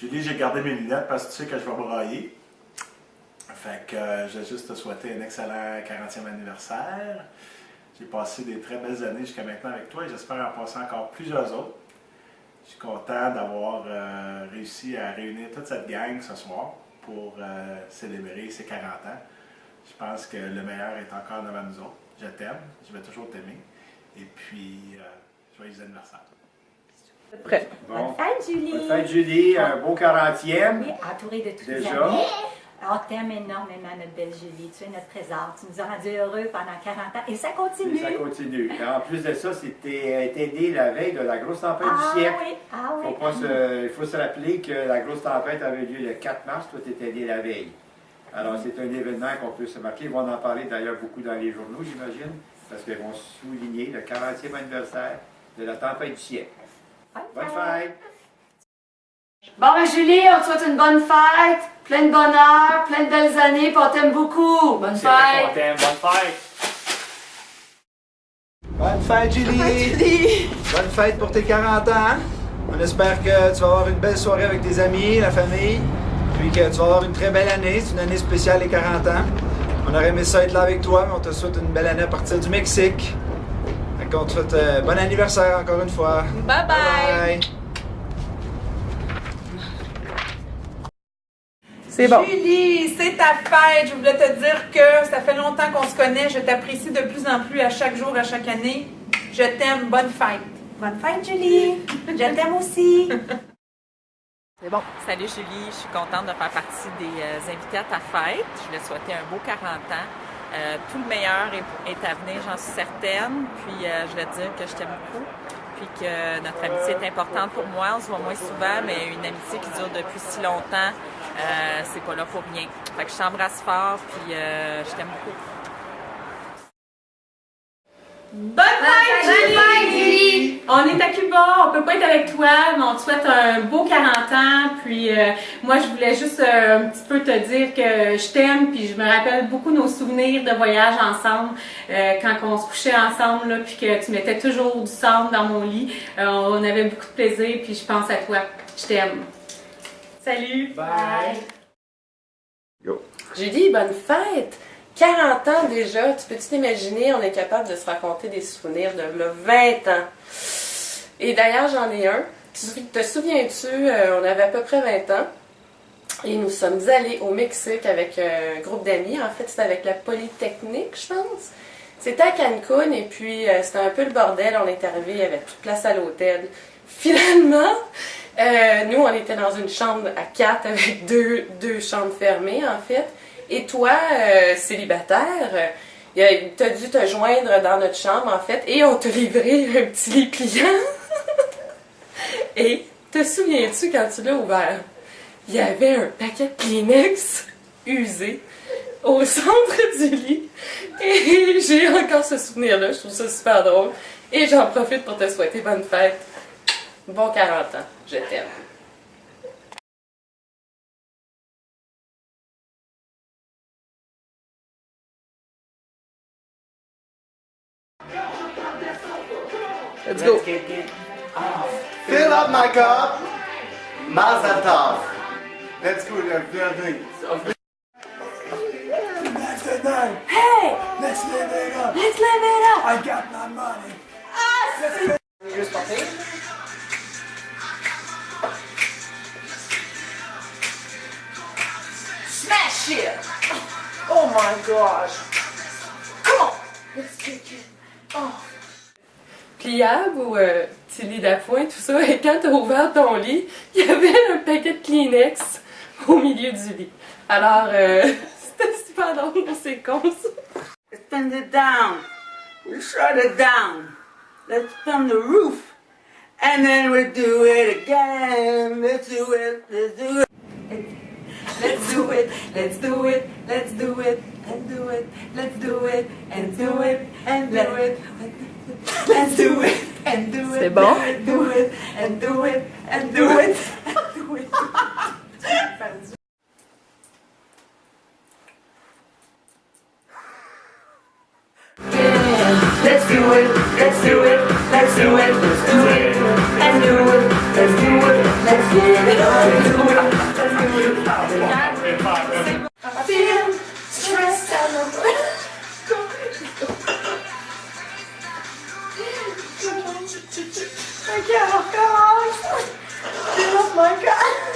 Julie, j'ai gardé mes lunettes parce que tu sais que je vais brailler. Fait que je vais juste te souhaiter un excellent 40e anniversaire. J'ai passé des très belles années jusqu'à maintenant avec toi et j'espère en passer encore plusieurs autres. Je suis content d'avoir réussi à réunir toute cette gang ce soir pour célébrer ses 40 ans. Je pense que le meilleur est encore devant nous autres. Je t'aime, je vais toujours t'aimer. Et puis, joyeux anniversaire. Prêt. Bon. Bonne fête, Julie! Bonne fête, Julie. Un beau 40e. Oui, entourée de tous les Déjà. amis. On t'aime énormément, notre belle Julie. Tu es notre trésor. Tu nous as rendus heureux pendant 40 ans et ça continue. Et ça continue. Et en plus de ça, c'était né la veille de la grosse tempête Ah du siècle. oui, ah oui. Il faut se rappeler que la grosse tempête avait lieu le 4 mars. Toi, tu étais né la veille. Alors, c'est un événement qu'on peut se marquer. Ils vont en parler d'ailleurs beaucoup dans les journaux, j'imagine, parce qu'ils vont souligner le 40e anniversaire de la tempête du siècle. Bonne fête! Bon, ben Julie, on te souhaite une bonne fête, plein de bonheur, plein de belles années, puis on t'aime beaucoup. Bonne C'est vrai fête! qu'on t'aime. Bonne fête! Bonne fête, Julie! Bonne fête pour tes 40 ans! On espère que tu vas avoir une belle soirée avec tes amis, la famille, puis que tu vas avoir une très belle année. C'est une année spéciale, les 40 ans. On aurait aimé ça être là avec toi, mais on te souhaite une belle année à partir du Mexique. Fait qu'on te souhaite bon anniversaire encore une fois. Bye bye! Bye! C'est bon. Julie, c'est ta fête. Je voulais te dire que ça fait longtemps qu'on se connaît. Je t'apprécie de plus en plus à chaque jour, à chaque année. Je t'aime. Bonne fête. Bonne fête, Julie! Je t'aime aussi! C'est bon. Salut Julie, je suis contente de faire partie des invités à ta fête. Je voulais souhaiter un beau 40 ans. Tout le meilleur est à venir, j'en suis certaine. Puis je voulais te dire que je t'aime beaucoup. Puis que notre amitié est importante pour moi. On se voit moins souvent, mais une amitié qui dure depuis si longtemps, c'est pas là pour rien. Fait que je t'embrasse fort, puis je t'aime beaucoup. Bonne fête, Julie! On est à Cuba, on peut pas être avec toi, mais on te souhaite un beau 40 ans. Puis moi, je voulais juste un petit peu te dire que je t'aime, puis je me rappelle beaucoup nos souvenirs de voyage ensemble, quand on se couchait ensemble, là, puis que tu mettais toujours du sable dans mon lit. On avait beaucoup de plaisir, puis je pense à toi. Je t'aime. Salut! Bye! Go! Julie, bonne fête! 40 ans déjà, tu peux-tu t'imaginer, on est capable de se raconter des souvenirs de là, 20 ans. Et d'ailleurs, j'en ai un. Te souviens-tu, on avait à peu près 20 ans et nous sommes allés au Mexique avec un groupe d'amis. En fait, c'était avec la Polytechnique, je pense. C'était à Cancun et puis c'était un peu le bordel. On est arrivé, il y avait plus de place à l'hôtel. Finalement, nous, on était dans une chambre à 4 avec deux chambres fermées, en fait. Et toi, célibataire, t'as dû te joindre dans notre chambre, en fait, et on t'a livré un petit lit pliant. Et te souviens-tu, quand tu l'as ouvert, il y avait un paquet de Kleenex usé au centre du lit. Et j'ai encore ce souvenir-là, je trouve ça super drôle. Et j'en profite pour te souhaiter bonne fête. Bon 40 ans, je t'aime. Let's go! Fill up my cup. Mazel tov. Let's go. Hey! Let's live it up. Let's live it up! I got my money. Smash it! Oh my gosh! Come on! Let's take it! Oh! Pliable ou petit lit d'appoint, tout ça. Et quand t'as ouvert ton lit, il y avait un paquet de Kleenex au milieu du lit. Alors, c'était super drôle, c'est con ça. Spin it down. We shut it down. Let's spin the roof. And then we do it again. Let's do it. Let's do it. Let's do it, let's do it, let's do it, and do it, let's do it, and do it, and do it. Let's do it, and do it. C'est bon? Do it, and do it, and do it, and do it. Let's do it, let's do it, let's do it, let's do it, and do it. Ok, on recommence. Oh my God.